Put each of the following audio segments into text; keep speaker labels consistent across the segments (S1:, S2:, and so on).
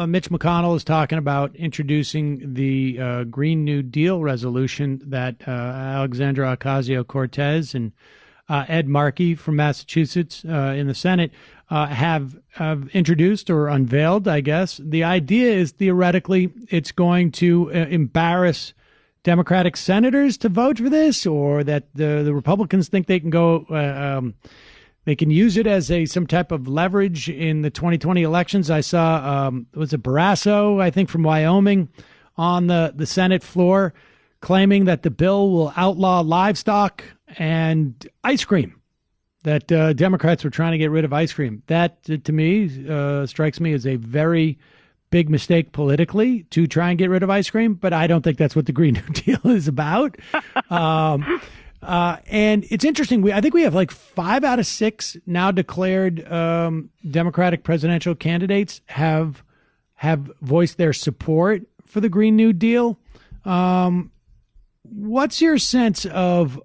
S1: Mitch McConnell is talking about introducing the Green New Deal resolution that Alexandra Ocasio-Cortez and Ed Markey from Massachusetts in the Senate have introduced or unveiled, I guess. The idea is theoretically it's going to embarrass Democratic senators to vote for this, or that the Republicans think they can go, they can use it as some type of leverage in the 2020 elections. I saw, was it Barrasso, I think from Wyoming, on the Senate floor, claiming that the bill will outlaw livestock and ice cream, that Democrats were trying to get rid of ice cream. That, to me, strikes me as a very big mistake politically to try and get rid of ice cream, but I don't think that's what the Green New Deal is about. And it's interesting. I think we have like 5 out of 6 now declared Democratic presidential candidates have voiced their support for the Green New Deal. What's your sense of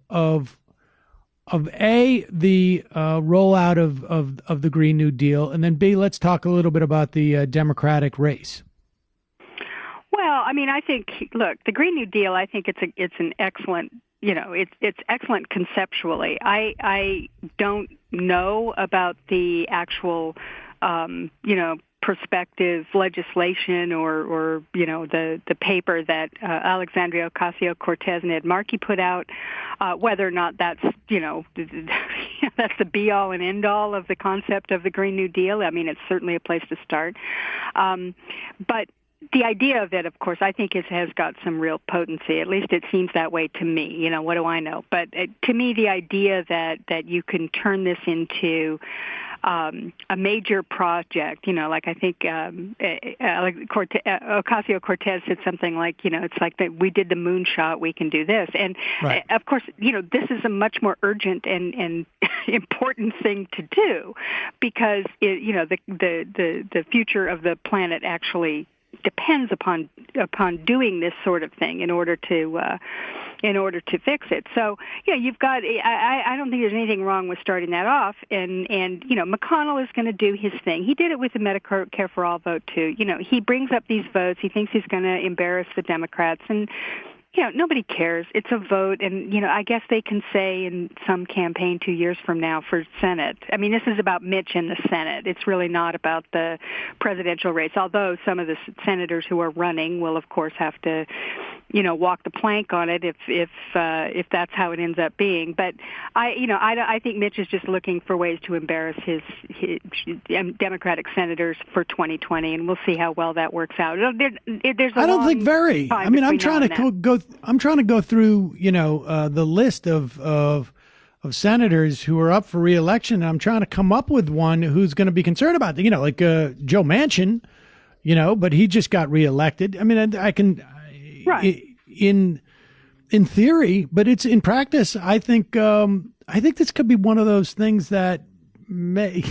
S1: A, the rollout of the Green New Deal, and then B, let's talk a little bit about the Democratic race?
S2: Well, I mean, I think, look, the Green New Deal, I think it's an excellent, it's excellent conceptually. I don't know about the actual, prospective legislation or the paper that Alexandria Ocasio-Cortez and Ed Markey put out, whether or not that's, that's the be-all and end-all of the concept of the Green New Deal. I mean, it's certainly a place to start. But the idea of it, of course, I think has got some real potency. At least it seems that way to me. What do I know? But to me, the idea that you can turn this into a major project, like I think Ocasio-Cortez said something like, it's like that we did the moonshot, we can do this. And
S1: right.
S2: Of course, this is a much more urgent and important thing to do because, the future of the planet actually depends upon doing this sort of thing in order to fix it. So, you've got, I don't think there's anything wrong with starting that off. And McConnell is going to do his thing. He did it with the Medicare for All vote, too. He brings up these votes. He thinks he's going to embarrass the Democrats. And, nobody cares. It's a vote. And, I guess they can say in some campaign 2 years from now for Senate. I mean, this is about Mitch in the Senate. It's really not about the presidential race, although some of the senators who are running will, of course, have to, walk the plank on it if that's how it ends up being. But I think Mitch is just looking for ways to embarrass his Democratic senators for 2020, and we'll see how well that works out. There's a
S1: I don't think very. I mean, I'm trying to go. I'm trying to go through, the list of senators who are up for re-election, and I'm trying to come up with one who's going to be concerned about it. Like Joe Manchin, but he just got re-elected. I mean, I can.
S2: Right.
S1: In theory, but it's in practice. I think this could be one of those things that may,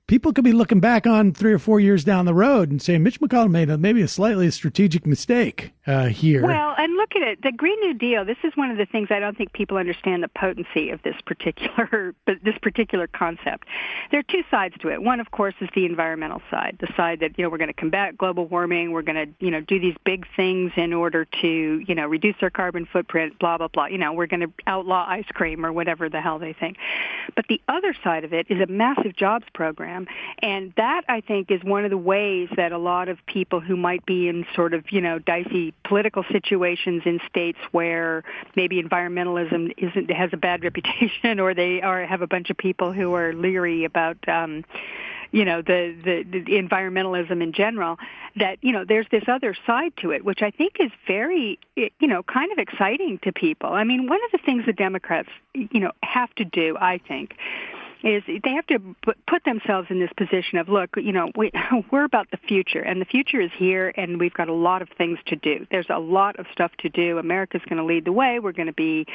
S1: people could be looking back on 3 or 4 years down the road and saying Mitch McConnell made maybe a slightly strategic mistake here.
S2: Well, and look at it. The Green New Deal, this is one of the things I don't think people understand the potency of this particular concept. There are 2 sides to it. One, of course, is the environmental side, the side that, we're going to combat global warming. We're going to, do these big things in order to, reduce our carbon footprint, blah, blah, blah. We're going to outlaw ice cream or whatever the hell they think. But the other side of it is a massive jobs program. And that, I think, is one of the ways that a lot of people who might be in sort of, dicey political situations in states where maybe environmentalism has a bad reputation, or they have a bunch of people who are leery about the environmentalism in general, that, there's this other side to it, which I think is very, kind of exciting to people. I mean, one of the things the Democrats, have to do, I think, is they have to put themselves in this position of, look, we're about the future, and the future is here, and we've got a lot of things to do. There's a lot of stuff to do. America's going to lead the way. We're going to be,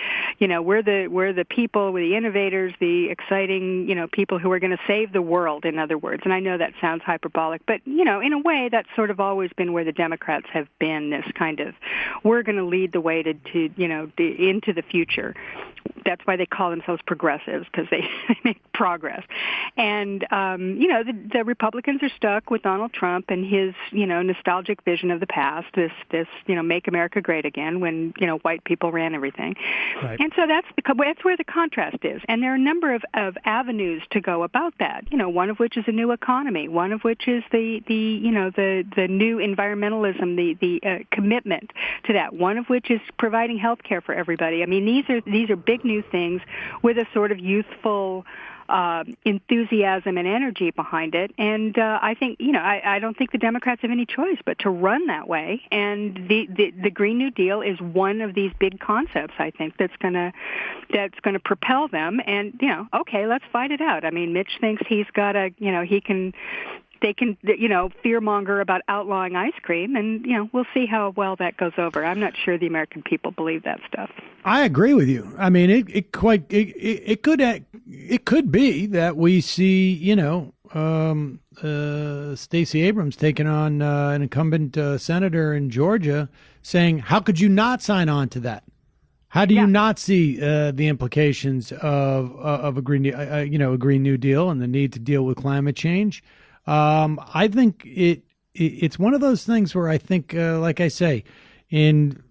S2: we're the people, we're the innovators, the exciting, people who are going to save the world, in other words. And I know that sounds hyperbolic, but, in a way, that's sort of always been where the Democrats have been, this kind of, we're going to lead the way to into the future. That's why they call themselves progressives, because they make progress. And, the Republicans are stuck with Donald Trump and his, nostalgic vision of the past, this make America great again when, white people ran everything.
S1: Right.
S2: And so that's where the contrast is. And there are a number of avenues to go about that, one of which is a new economy, one of which is the new environmentalism, the commitment to that, one of which is providing health care for everybody. I mean, these are big new things with a sort of youthful enthusiasm and energy behind it. And I think, I don't think the Democrats have any choice but to run that way. And the Green New Deal is one of these big concepts, I think, that's going to propel them. And, okay, let's fight it out. I mean, Mitch thinks he's got they can fearmonger about outlawing ice cream, and we'll see how well that goes over. I'm not sure the American people believe that stuff.
S1: I agree with you. I mean, it could be that we see Stacey Abrams taking on an incumbent senator in Georgia, saying, "How could you not sign on to that? How do you not see the implications of a Green New Deal and the need to deal with climate change?" I think it's one of those things where I think, like I say, in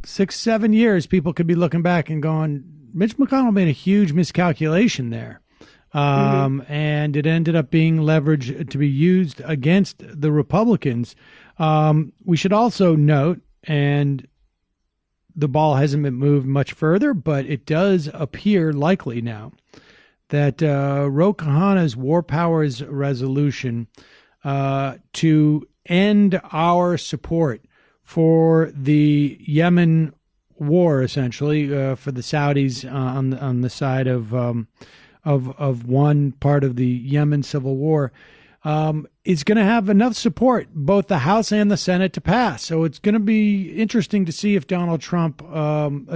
S1: 6-7 years, people could be looking back and going, Mitch McConnell made a huge miscalculation there. And it ended up being leverage to be used against the Republicans. We should also note, and the ball hasn't been moved much further, but it does appear likely now that Ro Khanna's War Powers resolution to end our support for the Yemen war, essentially for the Saudis on the side of one part of the Yemen civil war, is going to have enough support, both the House and the Senate, to pass. So it's going to be interesting to see if Donald Trump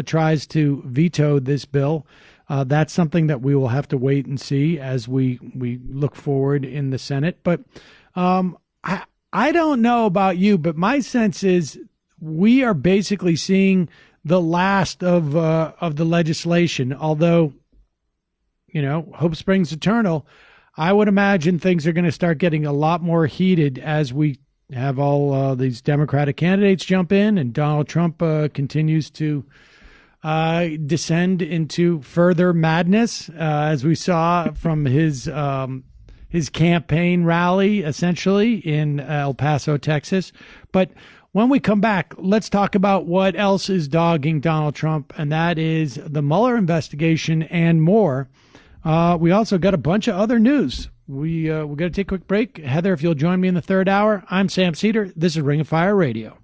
S1: tries to veto this bill. That's something that we will have to wait and see as we look forward in the Senate. But I don't know about you, but my sense is we are basically seeing the last of the legislation. Although, hope springs eternal. I would imagine things are going to start getting a lot more heated as we have all these Democratic candidates jump in and Donald Trump continues to descend into further madness, as we saw from his campaign rally, essentially, in El Paso, Texas. But when we come back, let's talk about what else is dogging Donald Trump, and that is the Mueller investigation and more. We also got a bunch of other news. We're going to take a quick break. Heather, if you'll join me in the third hour. I'm Sam Seder. This is Ring of Fire Radio.